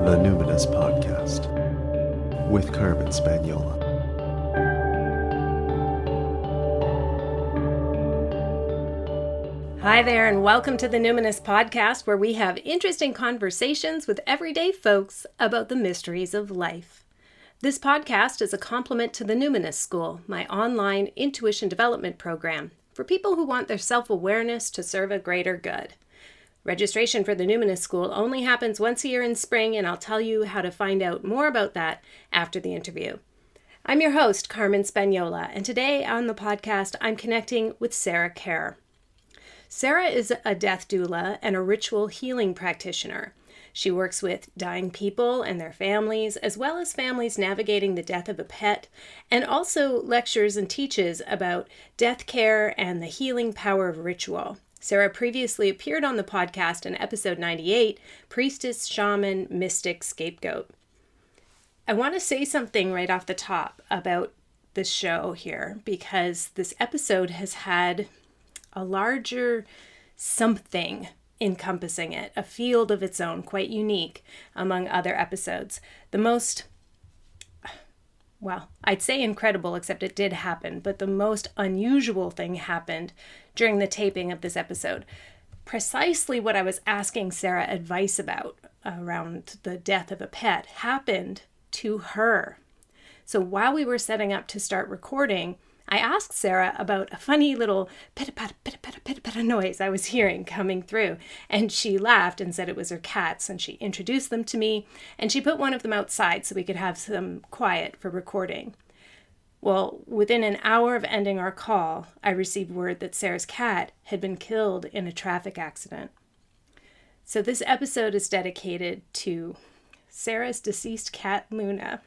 The Numinous Podcast with Kerr and Spaniola. Hi there, and welcome to the Numinous Podcast, where we have interesting conversations with everyday folks about the mysteries of life. This podcast is a complement to the Numinous School, my online intuition development program for people who want their self-awareness to serve a greater good. Registration for the Numinous School only happens once a year in spring, and I'll tell you how to find out more about that after the interview. I'm your host, Carmen Spaniola, and today on the podcast, I'm connecting with Sarah Kerr. Sarah is a death doula and a ritual healing practitioner. She works with dying people and their families, as well as families navigating the death of a pet, and also lectures and teaches about death care and the healing power of ritual. Sarah previously appeared on the podcast in episode 98, Priestess, Shaman, Mystic, Scapegoat. I want to say something right off the top about this show here, because this episode has had a larger something encompassing it, a field of its own, quite unique among other episodes. The most, well, I'd say incredible, except it did happen, but the most unusual thing happened during the taping of this episode. Precisely what I was asking Sarah advice about around the death of a pet happened to her. So while we were setting up to start recording, I asked Sarah about a funny little pitter-patter noise I was hearing coming through, and she laughed and said it was her cats, and she introduced them to me, and she put one of them outside so we could have some quiet for recording. Well, within an hour of ending our call, I received word that Sarah's cat had been killed in a traffic accident. So this episode is dedicated to Sarah's deceased cat, Luna,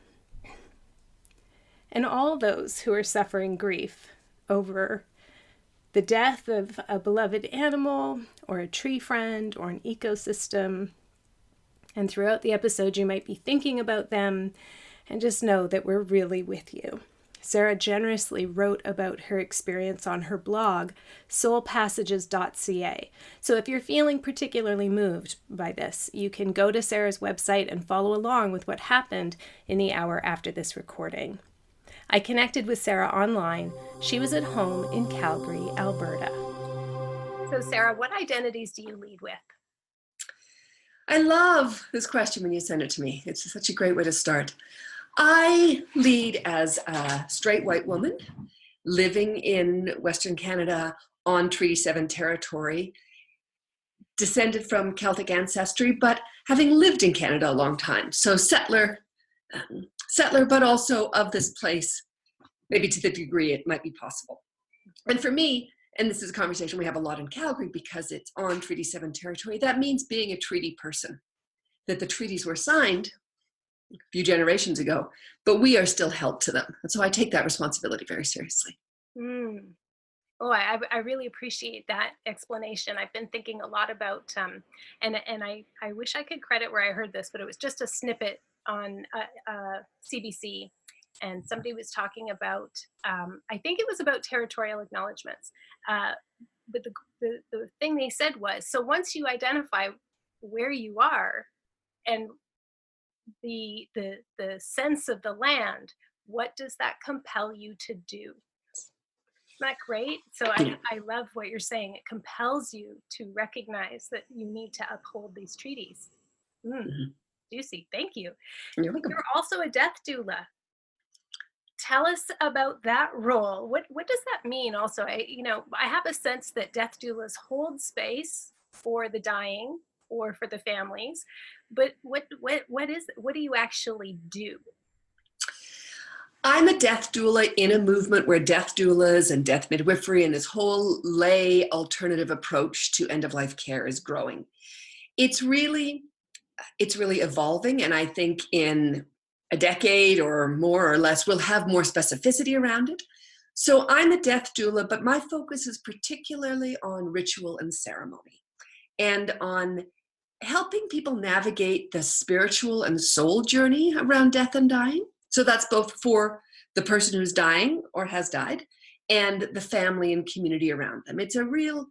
and all those who are suffering grief over the death of a beloved animal or a tree friend or an ecosystem. And throughout the episode, you might be thinking about them, and just know that we're really with you. Sarah generously wrote about her experience on her blog, soulpassages.ca. So if you're feeling particularly moved by this, you can go to Sarah's website and follow along with what happened in the hour after this recording. I connected with Sarah online. She was at home in Calgary, Alberta. So Sarah, what identities do you lead with? I love this question when you send it to me. It's such a great way to start. I lead as a straight white woman living in Western Canada on Treaty 7 territory, descended from Celtic ancestry, but having lived in Canada a long time. So settler, but also of this place, maybe to the degree it might be possible. And for me, and this is a conversation we have a lot in Calgary because it's on Treaty 7 territory, that means being a treaty person, that the treaties were signed a few generations ago, but we are still held to them. And so I take that responsibility very seriously. Oh, I really appreciate that explanation. I've been thinking a lot about, and I wish I could credit where I heard this, but it was just a snippet on CBC, and somebody was talking about, I think it was about territorial acknowledgements, but the thing they said was, so once you identify where you are and the sense of the land, what does that compel you to do? Isn't that great? So I love what you're saying. It compels you to recognize that you need to uphold these treaties. Juicy. Thank you. You're welcome. You're also a death doula. Tell us about that role. What does that mean? Also, I have a sense that death doulas hold space for the dying or for the families, but what do you actually do? I'm a death doula in a movement where death doulas and death midwifery and this whole lay alternative approach to end-of-life care is growing. It's really evolving, and I think in a decade or more or less, we'll have more specificity around it. So I'm a death doula, but my focus is particularly on ritual and ceremony and on helping people navigate the spiritual and soul journey around death and dying. So that's both for the person who's dying or has died and the family and community around them. It's a real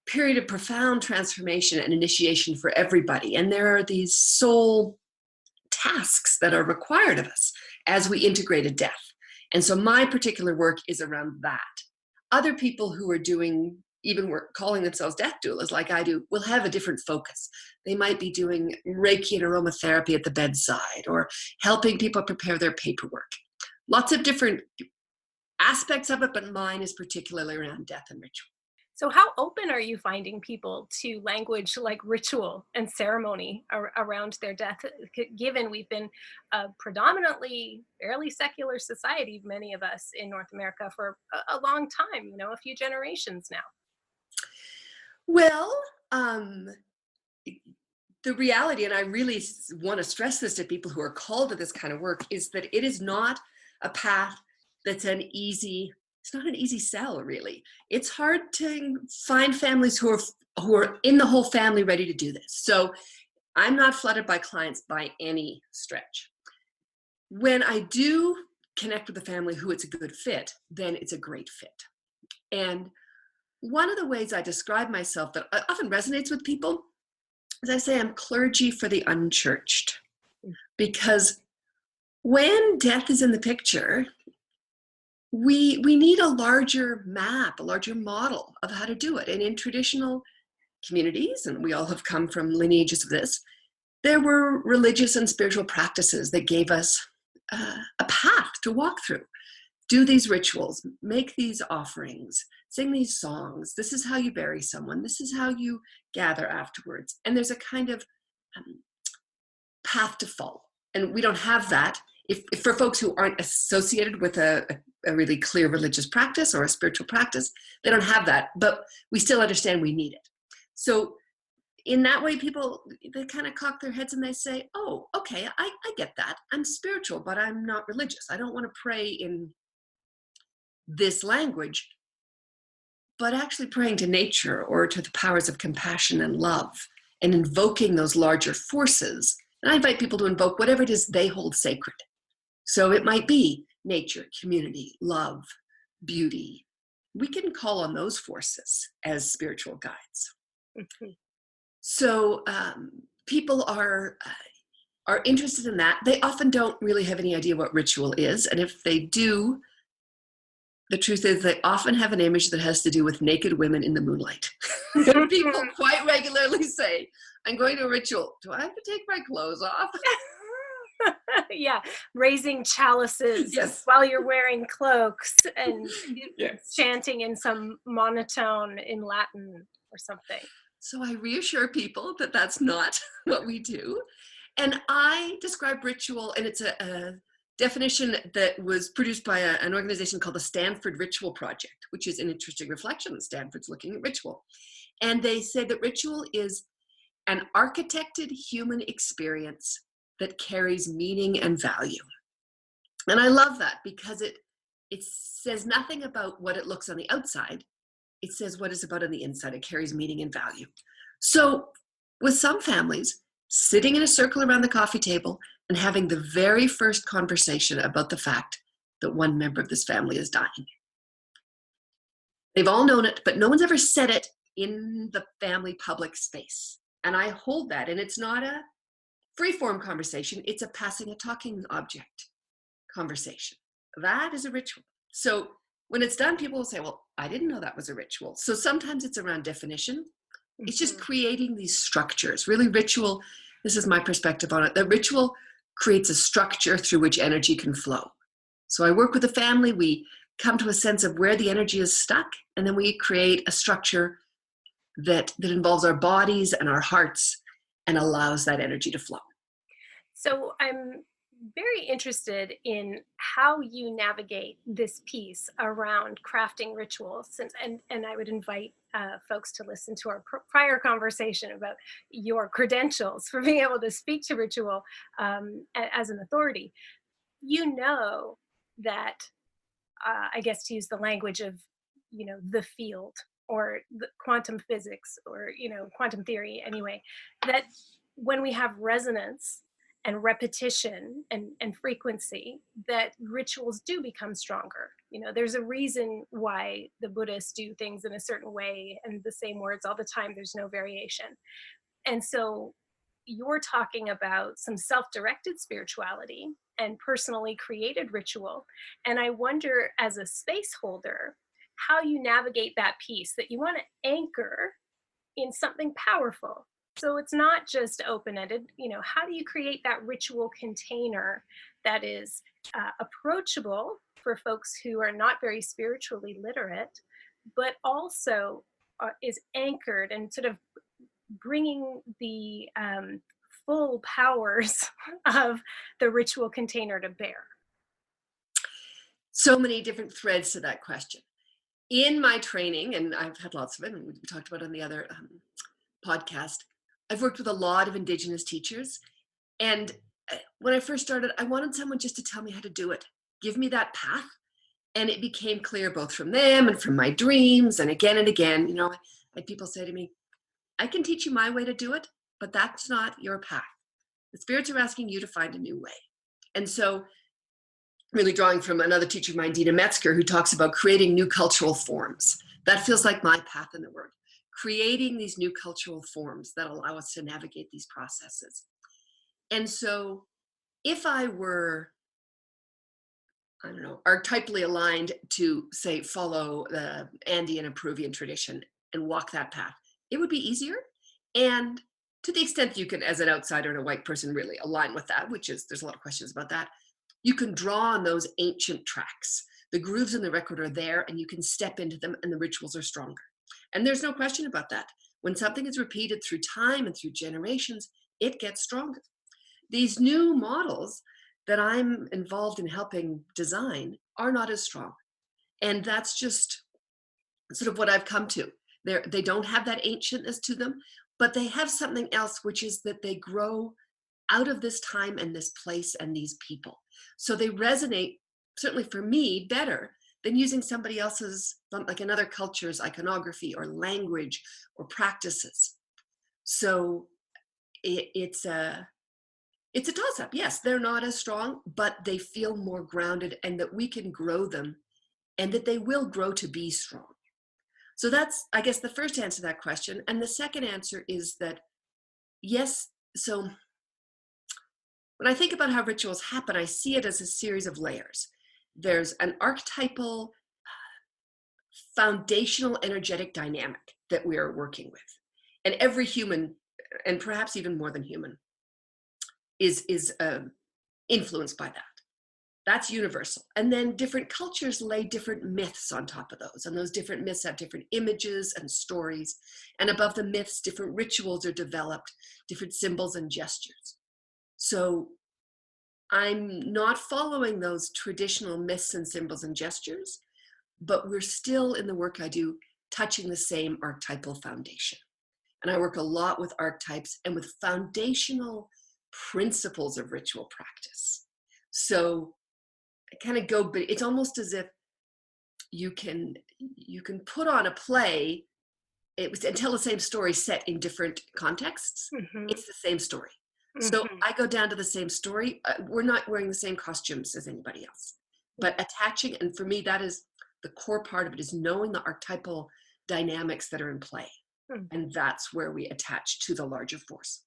period of profound transformation and initiation for everybody. And there are these soul tasks that are required of us as we integrate a death. And so my particular work is around that. Other people who are doing even work calling themselves death doulas like I do will have a different focus. They might be doing Reiki and aromatherapy at the bedside, or helping people prepare their paperwork. Lots of different aspects of it, but mine is particularly around death and ritual. So how open are you finding people to language like ritual and ceremony around their death, given we've been a predominantly fairly secular society, many of us in North America, for a long time, a few generations now? Well, the reality, and I really want to stress this to people who are called to this kind of work, is that it is not a path that's it's not an easy sell, really. It's hard to find families who are in the whole family ready to do this. So I'm not flooded by clients by any stretch. When I do connect with a family who it's a good fit, then it's a great fit. And one of the ways I describe myself that often resonates with people is I say I'm clergy for the unchurched. Because when death is in the picture, we need a larger map, a larger model of how to do it. And in traditional communities, and we all have come from lineages of this, there were religious and spiritual practices that gave us a path to walk through. Do these rituals, make these offerings, sing these songs. This is how you bury someone. This is how you gather afterwards. And there's a kind of path to follow. And we don't have that. If for folks who aren't associated with a really clear religious practice or a spiritual practice, they don't have that, but we still understand we need it. So in that way, people, they kind of cock their heads and they say, oh, okay, I get that. I'm spiritual, but I'm not religious. I don't want to pray in this language, but actually praying to nature or to the powers of compassion and love and invoking those larger forces. And I invite people to invoke whatever it is they hold sacred. So it might be nature, community, love, beauty. We can call on those forces as spiritual guides. Mm-hmm. So people are interested in that. They often don't really have any idea what ritual is. And if they do, the truth is they often have an image that has to do with naked women in the moonlight. People quite regularly say, I'm going to a ritual. Do I have to take my clothes off? Yeah, raising chalices Yes. while you're wearing cloaks and Yes. chanting in some monotone in Latin or something. So I reassure people that that's not what we do. And I describe ritual, and it's a definition that was produced by an organization called the Stanford Ritual Project, which is an interesting reflection that Stanford's looking at ritual. And they say that ritual is an architected human experience that carries meaning and value. And I love that because it says nothing about what it looks on the outside. It says what it's about on the inside. It carries meaning and value. So with some families, sitting in a circle around the coffee table and having the very first conversation about the fact that one member of this family is dying. They've all known it, but no one's ever said it in the family public space. And I hold that, and it's not a free-form conversation, it's a passing a talking object conversation. That is a ritual. So when it's done, people will say, well, I didn't know that was a ritual. So sometimes it's around definition. It's just creating these structures. Really, ritual, this is my perspective on it, that ritual creates a structure through which energy can flow. So I work with a family, we come to a sense of where the energy is stuck, and then we create a structure that involves our bodies and our hearts and allows that energy to flow. So I'm very interested in how you navigate this piece around crafting rituals, and I would invite folks to listen to our prior conversation about your credentials for being able to speak to ritual as an authority. You know that, I guess to use the language of, the field or the quantum physics or, quantum theory anyway, that when we have resonance and repetition and frequency, that rituals do become stronger. There's a reason why the Buddhists do things in a certain way and the same words all the time. There's no variation. And so you're talking about some self-directed spirituality and personally created ritual. And I wonder, as a space holder, how you navigate that piece that you want to anchor in something powerful. So it's not just open-ended. How do you create that ritual container that is approachable for folks who are not very spiritually literate, but also is anchored and sort of bringing the full powers of the ritual container to bear? So many different threads to that question. In my training, and I've had lots of it, and we talked about it on the other podcast, I've worked with a lot of Indigenous teachers. And when I first started, I wanted someone just to tell me how to do it, give me that path. And it became clear both from them and from my dreams. And again, I had people say to me, I can teach you my way to do it, but that's not your path. The spirits are asking you to find a new way. And so, really drawing from another teacher of mine, Dina Metzger, who talks about creating new cultural forms. That feels like my path in the work. Creating these new cultural forms that allow us to navigate these processes. And so if I were, I don't know, archetypally aligned to, say, follow the Andean and Peruvian tradition and walk that path, it would be easier. And to the extent you can, as an outsider and a white person, really align with that, which is, there's a lot of questions about that, you can draw on those ancient tracks. The grooves in the record are there and you can step into them and the rituals are stronger. And there's no question about that. When something is repeated through time and through generations, it gets stronger. These new models that I'm involved in helping design are not as strong. And that's just sort of what I've come to. They don't have that ancientness to them, but they have something else, which is that they grow out of this time and this place and these people. So they resonate, certainly for me, better than using somebody else's, like another culture's iconography or language or practices. So it's a toss-up. Yes, they're not as strong, but they feel more grounded and that we can grow them and that they will grow to be strong. So that's, I guess, the first answer to that question. And the second answer is that, yes, so when I think about how rituals happen, I see it as a series of layers. There's an archetypal, foundational energetic dynamic that we are working with. And every human, and perhaps even more than human, is influenced by that. That's universal. And then different cultures lay different myths on top of those. And those different myths have different images and stories. And above the myths, different rituals are developed, different symbols and gestures. So I'm not following those traditional myths and symbols and gestures, but we're still in the work I do touching the same archetypal foundation. And I work a lot with archetypes and with foundational principles of ritual practice. So I kind of go, but it's almost as if you can put on a play and tell the same story set in different contexts. Mm-hmm. It's the same story. Mm-hmm. So I go down to the same story. We're not wearing the same costumes as anybody else, but attaching, and for me, that is the core part of it, is knowing the archetypal dynamics that are in play. Mm-hmm. And that's where we attach to the larger force.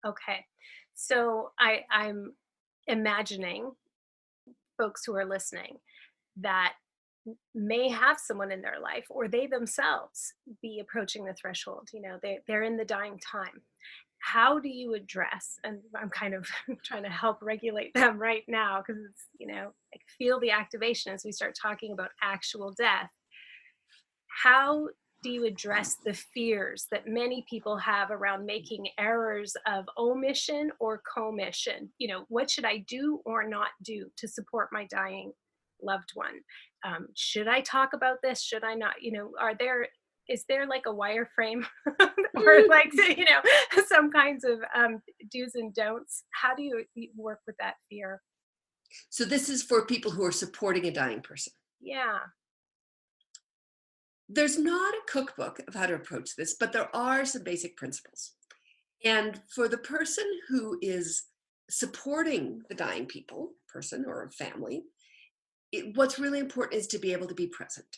Okay. So I'm imagining folks who are listening that may have someone in their life, or they themselves be approaching the threshold. They're in the dying time. How do you address, and I'm kind of trying to help regulate them right now, because it's, I feel the activation as we start talking about actual death. How do you address the fears that many people have around making errors of omission or commission? What should I do or not do to support my dying loved one? Should I talk about this? Should I not? Is there like a wireframe or like, some kinds of do's and don'ts? How do you work with that fear? So this is for people who are supporting a dying person. Yeah. There's not a cookbook of how to approach this, but there are some basic principles. And for the person who is supporting the dying person or a family, what's really important is to be able to be present.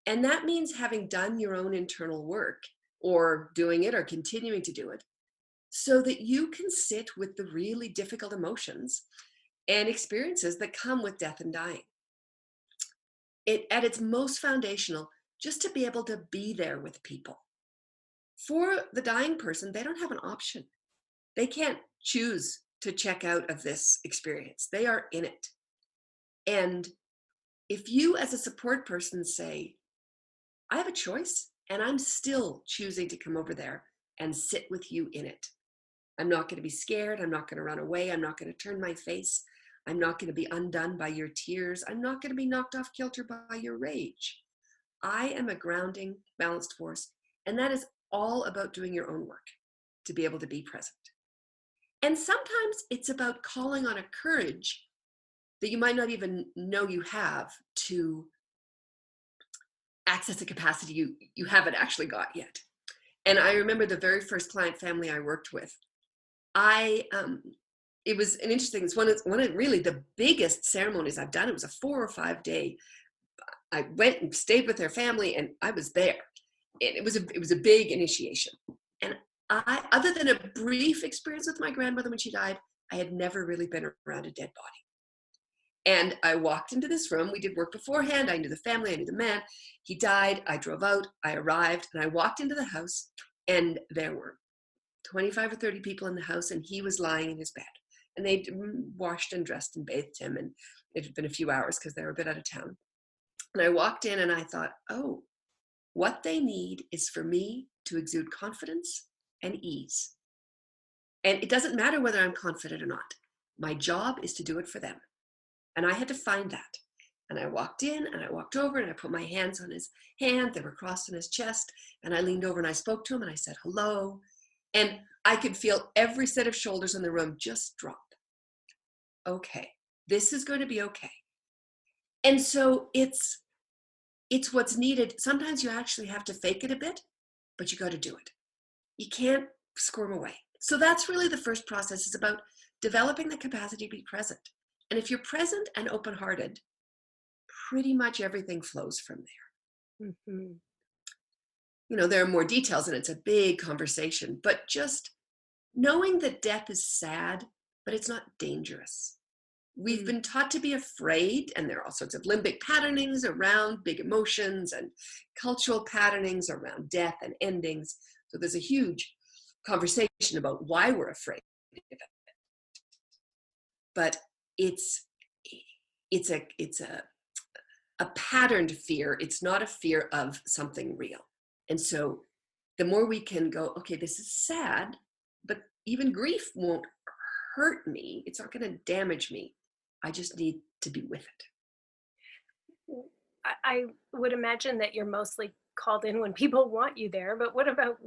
And that means having done your own internal work, or doing it or continuing to do it, so that you can sit with the really difficult emotions and experiences that come with death and dying. At its most foundational, just to be able to be there with people. For the dying person, they don't have an option. They can't choose to check out of this experience. They are in it. And if you as a support person say, I have a choice and I'm still choosing to come over there and sit with you in it. I'm not going to be scared. I'm not going to run away. I'm not going to turn my face. I'm not going to be undone by your tears. I'm not going to be knocked off kilter by your rage. I am a grounding, balanced force. And that is all about doing your own work to be able to be present. And sometimes it's about calling on a courage that you might not even know you have to access a capacity you haven't actually got yet. And I remember the very first client family I worked with. It was an interesting, it's one of really the biggest ceremonies I've done. It was a 4 or 5 day. I went and stayed with their family and I was there. And it was a big initiation. And I, other than a brief experience with my grandmother when she died, I had never really been around a dead body. And I walked into this room. We did work beforehand. I knew the family. I knew the man. He died. I drove out. I arrived. And I walked into the house. And there were 25 or 30 people in the house. And he was lying in his bed. And they'd washed and dressed and bathed him. And it had been a few hours because they were a bit out of town. And I walked in and I thought, oh, what they need is for me to exude confidence and ease. And it doesn't matter whether I'm confident or not. My job is to do it for them. And I had to find that. And I walked in and I walked over and I put my hands on his hand. They were crossed on his chest. And I leaned over and I spoke to him and I said, hello. And I could feel every set of shoulders in the room just drop. Okay, this is going to be okay. And so it's what's needed. Sometimes you actually have to fake it a bit, but you got to do it. You can't squirm away. So that's really the first process, is about developing the capacity to be present. And if you're present and open-hearted, pretty much everything flows from there. Mm-hmm. You know, there are more details and it's a big conversation, but just knowing that death is sad, but it's not dangerous. We've been taught to be afraid, and there are all sorts of limbic patternings around big emotions and cultural patternings around death and endings. So there's a huge conversation about why we're afraid of it. But it's a patterned fear. It's not a fear of something real. And so the more we can go, okay, this is sad, but even grief won't hurt me. It's not going to damage me. I just need to be with it. I would imagine that you're mostly called in when people want you there, but what about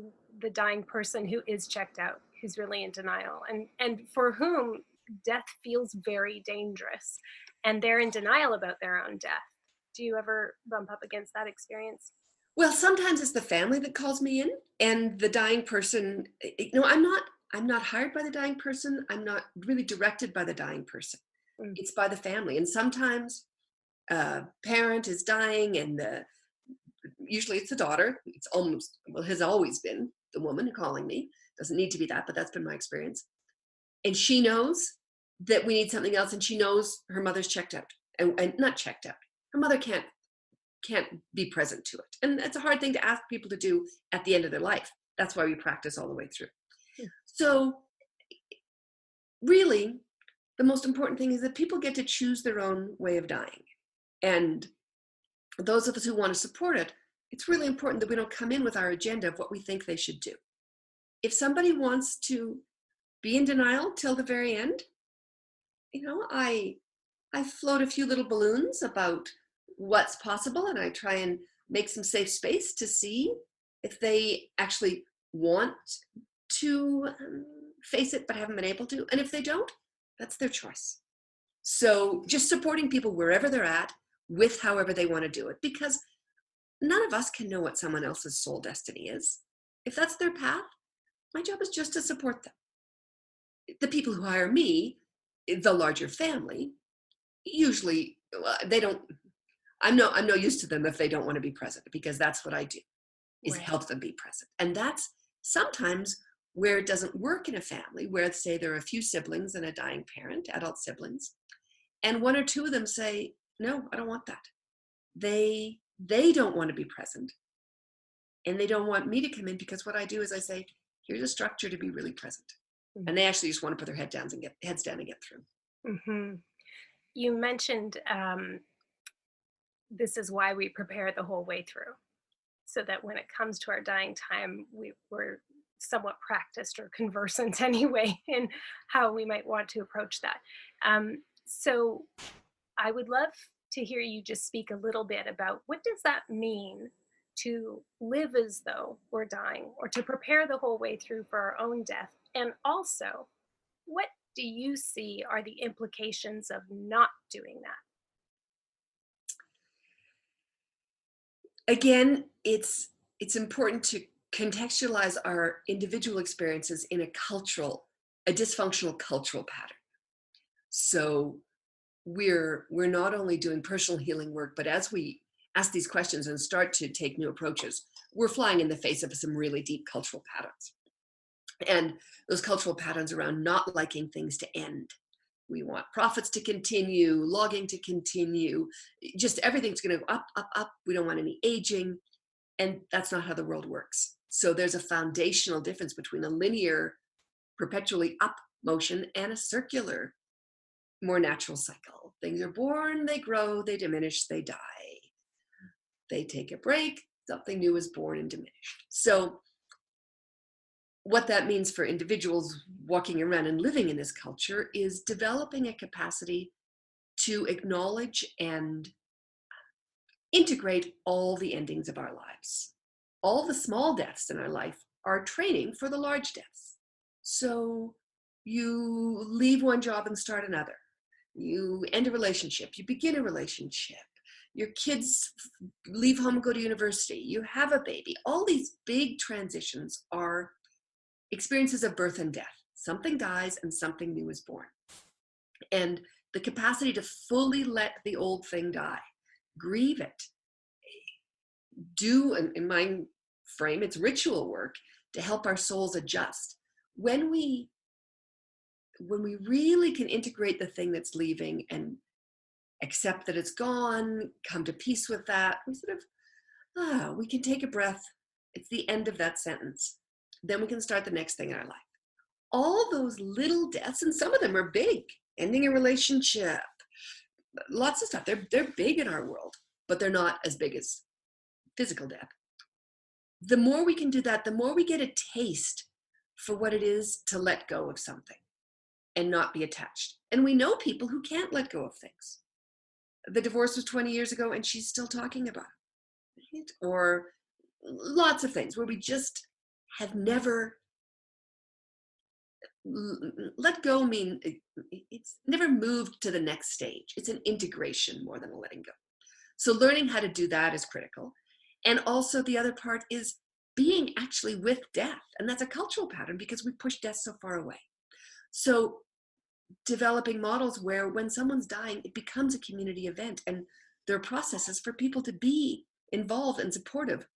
the dying person who is checked out, who's really in denial, and for whom death feels very dangerous, and they're in denial about their own death? Do you ever bump up against that experience? Well, sometimes it's the family that calls me in, and the dying person, you know, I'm not hired by the dying person. I'm not really directed by the dying person. It's by the family. And sometimes a parent is dying, and usually it's the daughter. It's almost, well, has always been the woman calling me. Doesn't need to be that, but that's been my experience. And she knows that we need something else, and she knows her mother's checked out, and not checked out. Her mother can't be present to it. And that's a hard thing to ask people to do at the end of their life. That's why we practice all the way through. So really, the most important thing is that people get to choose their own way of dying. And those of us who want to support it, it's really important that we don't come in with our agenda of what we think they should do. If somebody wants to be in denial till the very end, you know, I float a few little balloons about what's possible, and I try and make some safe space to see if they actually want to face it but haven't been able to. And if they don't, that's their choice. So just supporting people wherever they're at with however they want to do it, because none of us can know what someone else's soul destiny is. If that's their path, my job is just to support them. The people who hire me, the larger family, usually they don't, I'm no use to them if they don't want to be present, because that's what I do, is help them be present. And that's sometimes where it doesn't work in a family, where say there are a few siblings and a dying parent, adult siblings, and one or two of them say, no, I don't want that. They don't want to be present. And they don't want me to come in, because what I do is I say, here's a structure to be really present. Mhm. And they actually just want to put their heads down and get through. Mm-hmm. You mentioned this is why we prepare the whole way through, so that when it comes to our dying time, we're somewhat practiced or conversant anyway in how we might want to approach that. So I would love to hear you just speak a little bit about what does that mean to live as though we're dying, or to prepare the whole way through for our own death, and also what do you see are the implications of not doing that? Again, it's important to contextualize our individual experiences in a dysfunctional cultural pattern. So we're not only doing personal healing work, but as we ask these questions and start to take new approaches, we're flying in the face of some really deep cultural patterns. And those cultural patterns around not liking things to end. We want profits to continue, logging to continue, just everything's going to go up, up, up. We don't want any aging. And that's not how the world works. So there's a foundational difference between a linear, perpetually up motion and a circular, more natural cycle. Things are born, they grow, they diminish, they die. They take a break, something new is born and diminished. So what that means for individuals walking around and living in this culture is developing a capacity to acknowledge and integrate all the endings of our lives. All the small deaths in our life are training for the large deaths. So you leave one job and start another. You end a relationship, you begin a relationship. Your kids leave home and go to university. You have a baby. All these big transitions are experiences of birth and death. Something dies and something new is born. And the capacity to fully let the old thing die, grieve it, do, in my frame, it's ritual work to help our souls adjust. When we really can integrate the thing that's leaving and accept that it's gone, come to peace with that, we sort of, we can take a breath. It's the end of that sentence. Then we can start the next thing in our life. All those little deaths, and some of them are big, ending a relationship, lots of stuff. They're big in our world, but they're not as big as physical death. The more we can do that, the more we get a taste for what it is to let go of something and not be attached. And we know people who can't let go of things. The divorce was 20 years ago and she's still talking about it. Right? Or lots of things where we just have never let go. It's never moved to the next stage. It's an integration more than a letting go. So learning how to do that is critical. And also the other part is being actually with death. And that's a cultural pattern because we push death so far away. So developing models where when someone's dying, it becomes a community event. And there are processes for people to be involved and supportive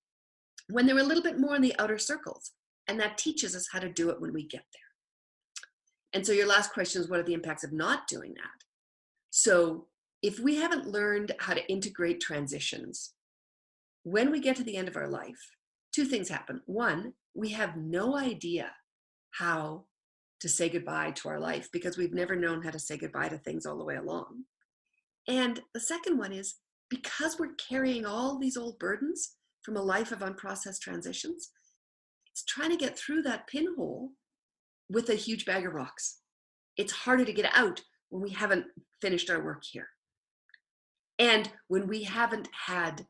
when they're a little bit more in the outer circles. And that teaches us how to do it when we get there. And so your last question is, what are the impacts of not doing that? So if we haven't learned how to integrate transitions, when we get to the end of our life, two things happen. One, we have no idea how to say goodbye to our life because we've never known how to say goodbye to things all the way along. And the second one is because we're carrying all these old burdens from a life of unprocessed transitions, it's trying to get through that pinhole with a huge bag of rocks. It's harder to get out when we haven't finished our work here. And when we haven't had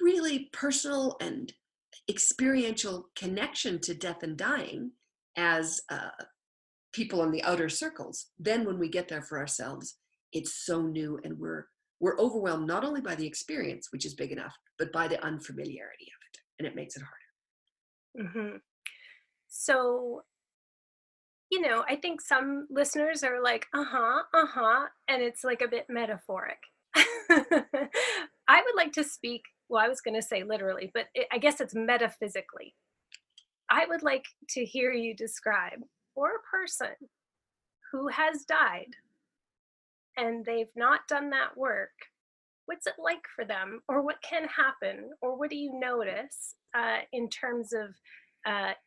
really personal and experiential connection to death and dying as people in the outer circles, then when we get there for ourselves, it's so new and we're overwhelmed not only by the experience, which is big enough, but by the unfamiliarity of it, and it makes it harder. Mm-hmm. So, I think some listeners are like, and it's like a bit metaphoric. I would like to speak, well, I was going to say literally, but I guess it's metaphysically. I would like to hear you describe for a person who has died and they've not done that work, what's it like for them, or what can happen, or what do you notice in terms of,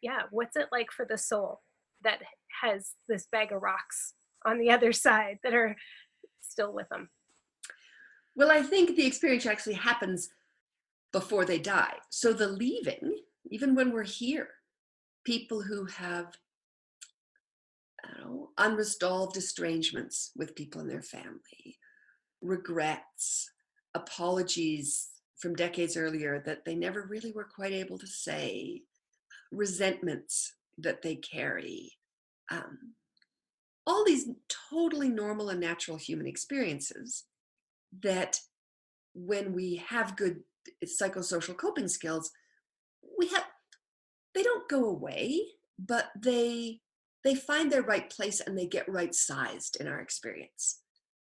yeah, what's it like for the soul that has this bag of rocks on the other side that are still with them? Well, I think the experience actually happens before they die. So the leaving, even when we're here, people who have, I don't know, unresolved estrangements with people in their family, regrets, apologies from decades earlier that they never really were quite able to say, resentments that they carry, um, all these totally normal and natural human experiences that when we have good psychosocial coping skills, we have they don't go away, but they find their right place and they get right sized in our experience.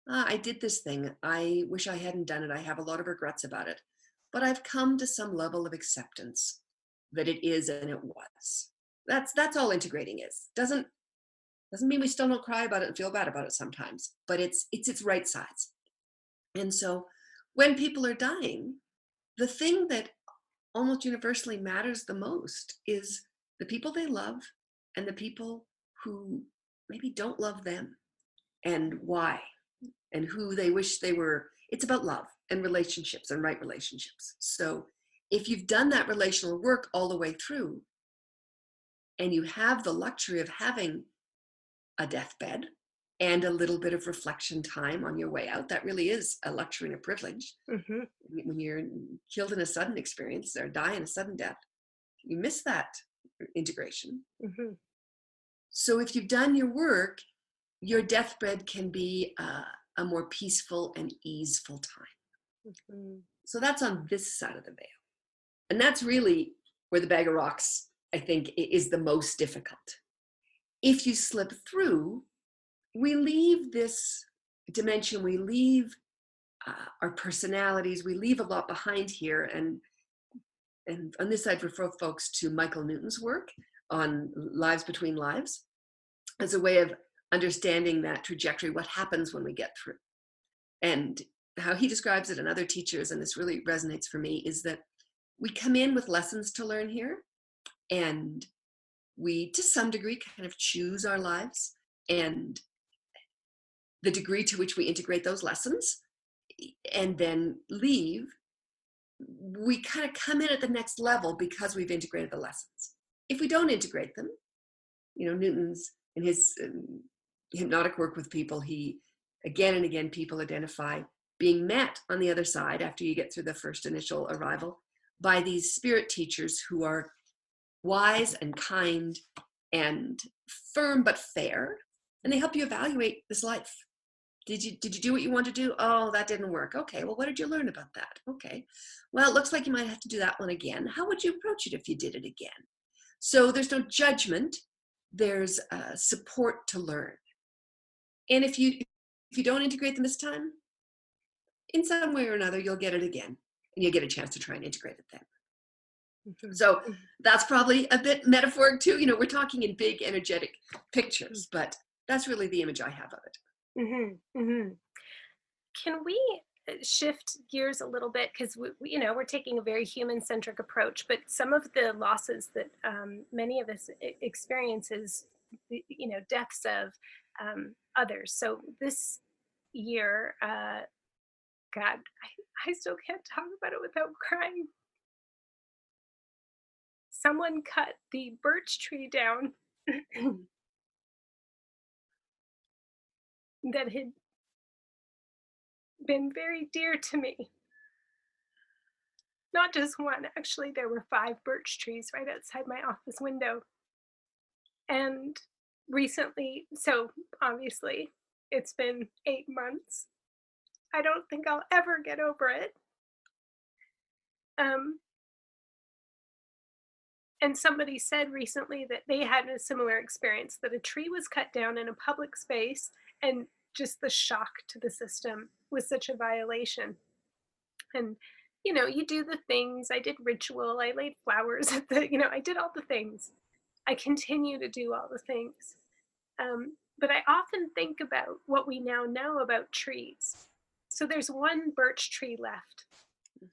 I did this thing. I wish I hadn't done it. I have a lot of regrets about it. But I've come to some level of acceptance that it is and it was. That's all integrating is. Doesn't mean we still don't cry about it and feel bad about it sometimes, but it's its right size. And so when people are dying, the thing that almost universally matters the most is the people they love and the people who maybe don't love them, and why, and who they wish they were. It's about love and relationships and right relationships. So if you've done that relational work all the way through and you have the luxury of having a deathbed and a little bit of reflection time on your way out, that really is a luxury and a privilege. Mm-hmm. When you're killed in a sudden experience or die in a sudden death, you miss that integration. Mm-hmm. So if you've done your work, your deathbed can be a more peaceful and easeful time. Mm-hmm. So that's on this side of the veil. And that's really where the bag of rocks, I think, is the most difficult. If you slip through, we leave this dimension, we leave our personalities, we leave a lot behind here. And on this side, refer folks to Michael Newton's work on Lives Between Lives as a way of understanding that trajectory, what happens when we get through. And how he describes it, and other teachers, and this really resonates for me, is that we come in with lessons to learn here, and we, to some degree, kind of choose our lives and the degree to which we integrate those lessons and then leave. We kind of come in at the next level because we've integrated the lessons. If we don't integrate them, Newton's in his hypnotic work with people, he again and again, people identify being met on the other side after you get through the first initial arrival by these spirit teachers who are wise and kind and firm but fair, and they help you evaluate this life. Did you do what you want to do? Oh, that didn't work. Okay, well, what did you learn about that? Okay, well, it looks like you might have to do that one again. How would you approach it if you did it again? So there's no judgment. There's support to learn. And if you don't integrate them this time, in some way or another, you'll get it again, and you'll get a chance to try and integrate it then. Mm-hmm. So that's probably a bit metaphoric too. We're talking in big energetic pictures, but that's really the image I have of it. Mm-hmm. Mm-hmm. Can we shift gears a little bit, because we're taking a very human-centric approach, but some of the losses that many of us experience is deaths of others. So this year, God, I still can't talk about it without crying. Someone cut the birch tree down that had been very dear to me. Not just one, actually, there were 5 birch trees right outside my office window. And recently, so obviously, it's been 8 months. I don't think I'll ever get over it. And somebody said recently that they had a similar experience, that a tree was cut down in a public space, and just the shock to the system was such a violation. And you do the things. I did ritual. I laid flowers at I did all the things. I continue to do all the things. But I often think about what we now know about trees. So there's one birch tree left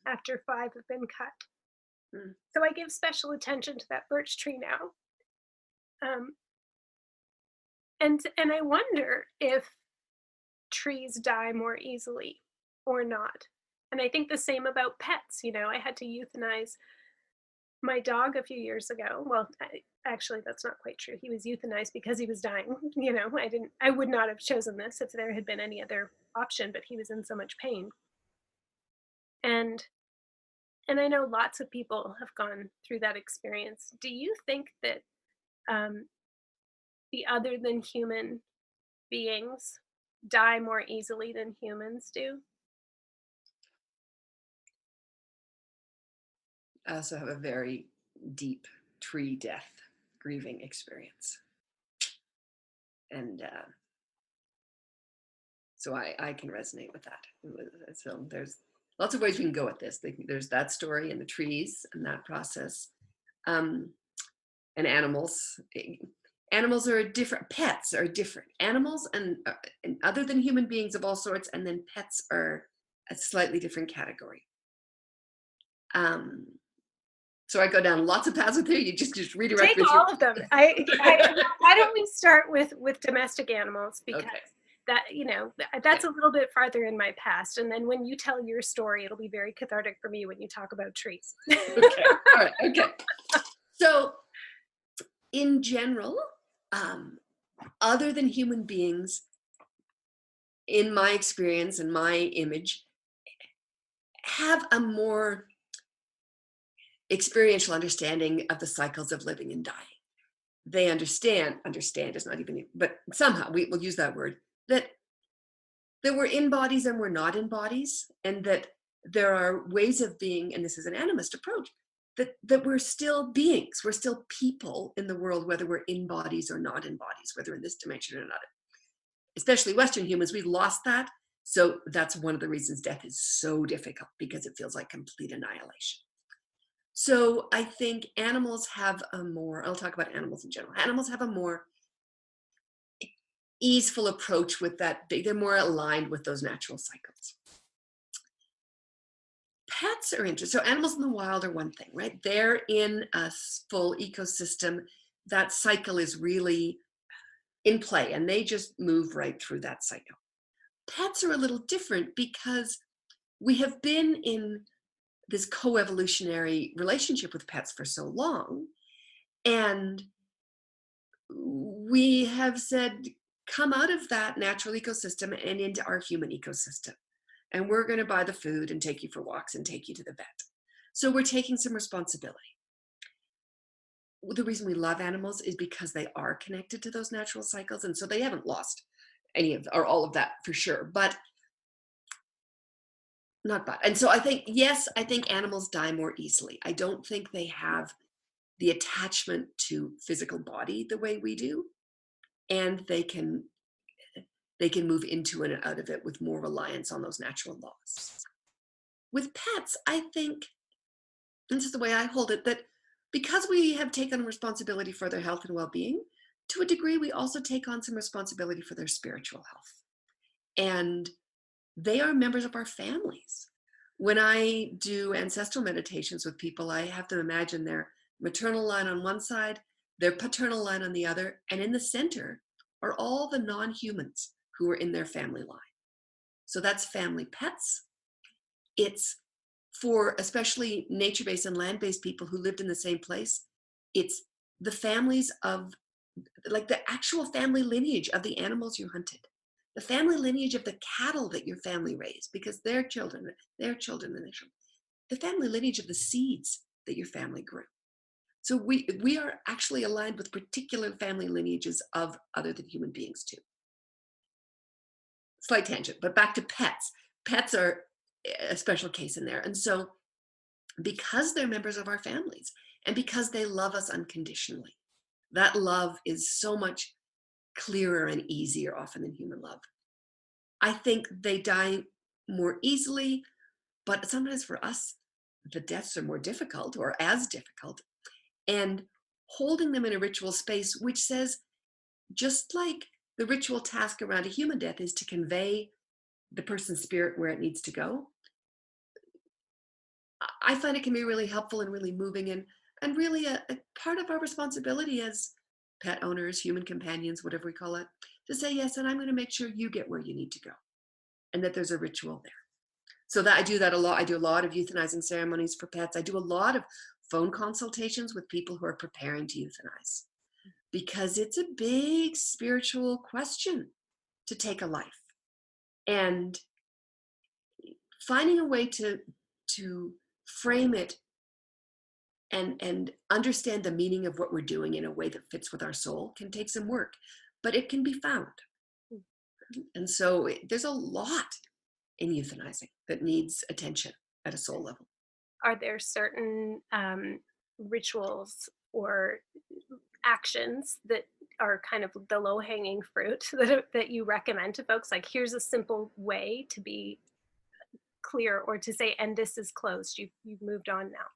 after 5 have been cut. Mm. So I give special attention to that birch tree now. Um, and I wonder if trees die more easily or not. And I think the same about pets. I had to euthanize my dog a few years ago. Well, actually, that's not quite true. He was euthanized because he was dying. I would not have chosen this if there had been any other option, but he was in so much pain. And I know lots of people have gone through that experience. Do you think that the other than human beings die more easily than humans do? I also have a very deep tree death grieving experience. And so I can resonate with that. So there's lots of ways we can go with this. There's that story and the trees and that process. And animals. Animals are different. Pets are different. Animals and other than human beings of all sorts, and then pets are a slightly different category. So I go down lots of paths with you. You just redirect Take all of them. Why don't we start with domestic animals, because that's a little bit farther in my past, and then when you tell your story, it'll be very cathartic for me when you talk about trees. Okay. All right. Okay. So in general, other than human beings, in my experience and my image, have a more experiential understanding of the cycles of living and dying. They understand is not even, but somehow we'll use that word, that we're in bodies and we're not in bodies, and that there are ways of being, and this is an animist approach, that we're still beings, we're still people in the world, whether we're in bodies or not in bodies, whether in this dimension or not. Especially Western humans, we've lost that. So that's one of the reasons death is so difficult, because it feels like complete annihilation. So I think animals have a more, I'll talk about animals in general. Animals have a more easeful approach with that. They're more aligned with those natural cycles. Pets are interesting. So animals in the wild are one thing, right? They're in a full ecosystem. That cycle is really in play, and they just move right through that cycle. Pets are a little different because we have been in this co-evolutionary relationship with pets for so long, and we have said, come out of that natural ecosystem and into our human ecosystem, and we're going to buy the food and take you for walks and take you to the vet. So we're taking some responsibility. The reason we love animals is because they are connected to those natural cycles, and so they haven't lost any of or all of that for sure, but not bad. And so I think, yes, I think animals die more easily. I don't think they have the attachment to physical body the way we do, and they can move into and out of it with more reliance on those natural laws. With pets, I think, and this is the way I hold it, that because we have taken responsibility for their health and well-being, to a degree, we also take on some responsibility for their spiritual health. And they are members of our families. When I do ancestral meditations with people, I have them imagine their maternal line on one side, their paternal line on the other, and in the center are all the non-humans who are in their family line. So that's family pets. It's for especially nature-based and land-based people who lived in the same place. It's the families of, like, the actual family lineage of the animals you hunted, the family lineage of the cattle that your family raised, because their children, the family lineage of the seeds that your family grew. So we are actually aligned with particular family lineages of other than human beings too. Slight tangent, but back to pets. Pets are a special case in there. And so because they're members of our families and because they love us unconditionally, that love is so much clearer and easier often than human love. I think they die more easily, but sometimes for us, the deaths are more difficult or as difficult. And holding them in a ritual space, which says, just like the ritual task around a human death is to convey the person's spirit where it needs to go, I find it can be really helpful and really moving, and really a part of our responsibility as pet owners, human companions, whatever we call it, to say yes, and I'm going to make sure you get where you need to go, and that there's a ritual there. So that I do that a lot. I do a lot of euthanizing ceremonies for pets. I do a lot of phone consultations with people who are preparing to euthanize, because it's a big spiritual question to take a life, and finding a way to frame it and understand the meaning of what we're doing in a way that fits with our soul can take some work, but it can be found. And so there's a lot in euthanizing that needs attention at a soul level. Are there certain rituals or actions that are kind of the low-hanging fruit that you recommend to folks? Like, here's a simple way to be clear, or to say, and this is closed, you've moved on now.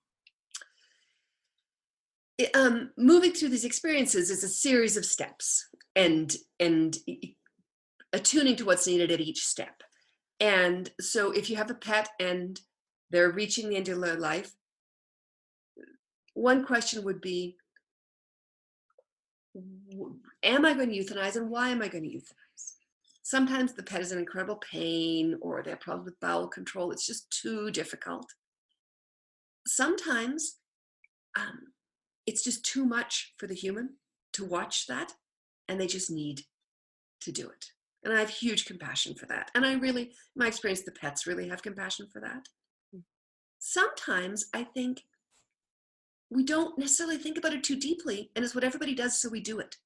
Moving through these experiences is a series of steps, and attuning to what's needed at each step. And so if you have a pet and they're reaching the end of their life, one question would be, am I going to euthanize, and why am I going to euthanize? Sometimes the pet is in incredible pain, or they have problems with bowel control. It's just too difficult. Sometimes it's just too much for the human to watch that, and they just need to do it. And I have huge compassion for that. And I really, in my experience, the pets really have compassion for that. Sometimes I think we don't necessarily think about it too deeply, and it's what everybody does, so we do it.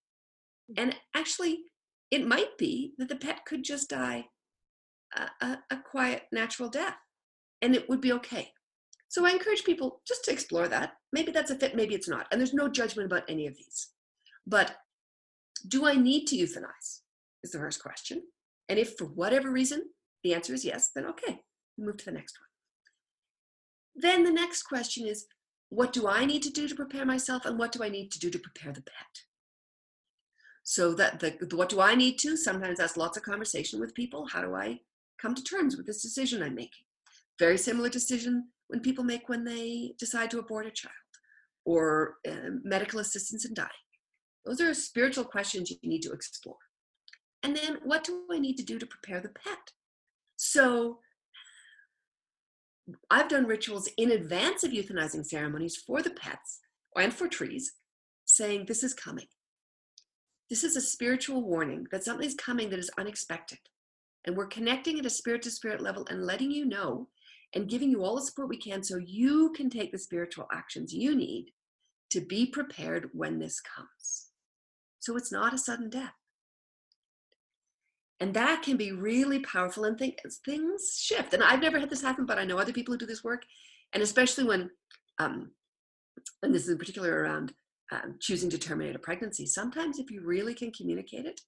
And actually, it might be that the pet could just die a quiet, natural death, and it would be okay. So I encourage people just to explore that. Maybe that's a fit, maybe it's not. And there's no judgment about any of these. But do I need to euthanize is the first question. And if for whatever reason the answer is yes, then okay, move to the next one. Then the next question is, what do I need to do to prepare myself, and what do I need to do to prepare the pet? So that what do I need to? Sometimes that's lots of conversation with people. How do I come to terms with this decision I'm making? Very similar decision when people make when they decide to abort a child, or medical assistance in dying. Those are spiritual questions you need to explore. And then, what do I need to do to prepare the pet? So I've done rituals in advance of euthanizing ceremonies for the pets and for trees, saying this is coming. This is a spiritual warning that something's coming that is unexpected. And we're connecting at a spirit-to-spirit level and letting you know and giving you all the support we can so you can take the spiritual actions you need to be prepared when this comes. So it's not a sudden death. And that can be really powerful, and things shift. And I've never had this happen, but I know other people who do this work. And especially when, and this is in particular around choosing to terminate a pregnancy, sometimes if you really can communicate it,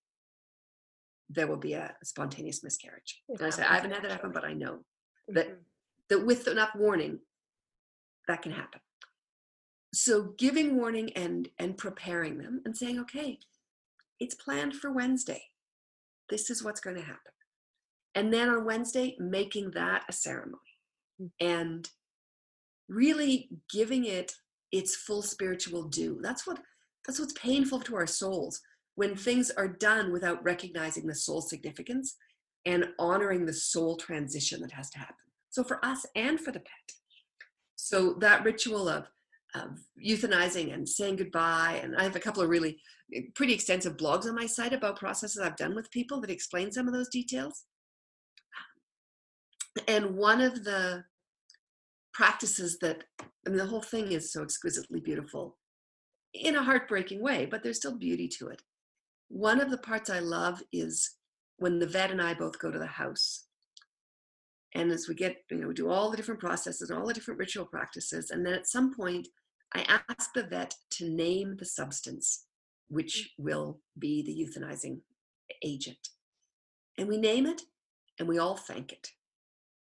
there will be a spontaneous miscarriage. And I say, I haven't had that happen, but I know that with enough warning, that can happen. So giving warning and preparing them and saying, okay, it's planned for Wednesday. This is what's going to happen. And then on Wednesday, making that a ceremony and really giving it its full spiritual due. That's what's painful to our souls, when things are done without recognizing the soul significance and honoring the soul transition that has to happen. So for us and for the pet. So that ritual of euthanizing and saying goodbye, and I have a couple of really pretty extensive blogs on my site about processes I've done with people that explain some of those details. And one of the practices that, I mean, the whole thing is so exquisitely beautiful in a heartbreaking way, but there's still beauty to it. One of the parts I love is when the vet and I both go to the house. And as we get, we do all the different processes and all the different ritual practices. And then at some point, I ask the vet to name the substance which will be the euthanizing agent. And we name it, and we all thank it.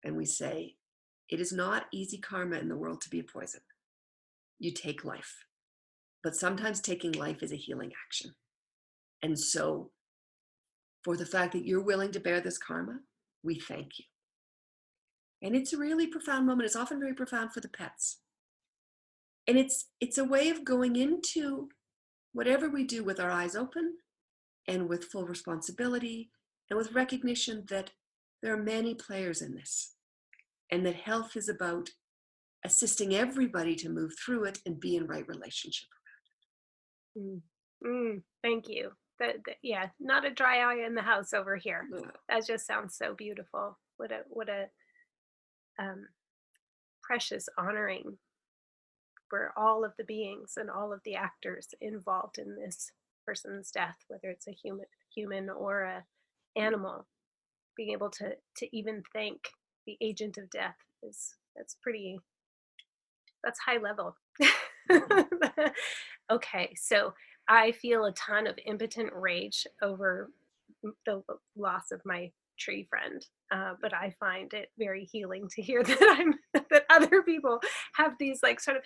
And we say, it is not easy karma in the world to be a poison. You take life. but sometimes taking life is a healing action. And so for the fact that you're willing to bear this karma, we thank you. And it's a really profound moment. It's often very profound for the pets. And it's a way of going into whatever we do with our eyes open and with full responsibility and with recognition that there are many players in this, and that health is about assisting everybody to move through it and be in right relationship. Thank you. Yeah, not a dry eye in the house over here. That just sounds so beautiful. What a precious honoring for all of the beings and all of the actors involved in this person's death, whether it's a human or a animal. Being able to even thank the agent of death that's high level. Okay, so I feel a ton of impotent rage over the loss of my tree friend, but I find it very healing to hear that other people have these like sort of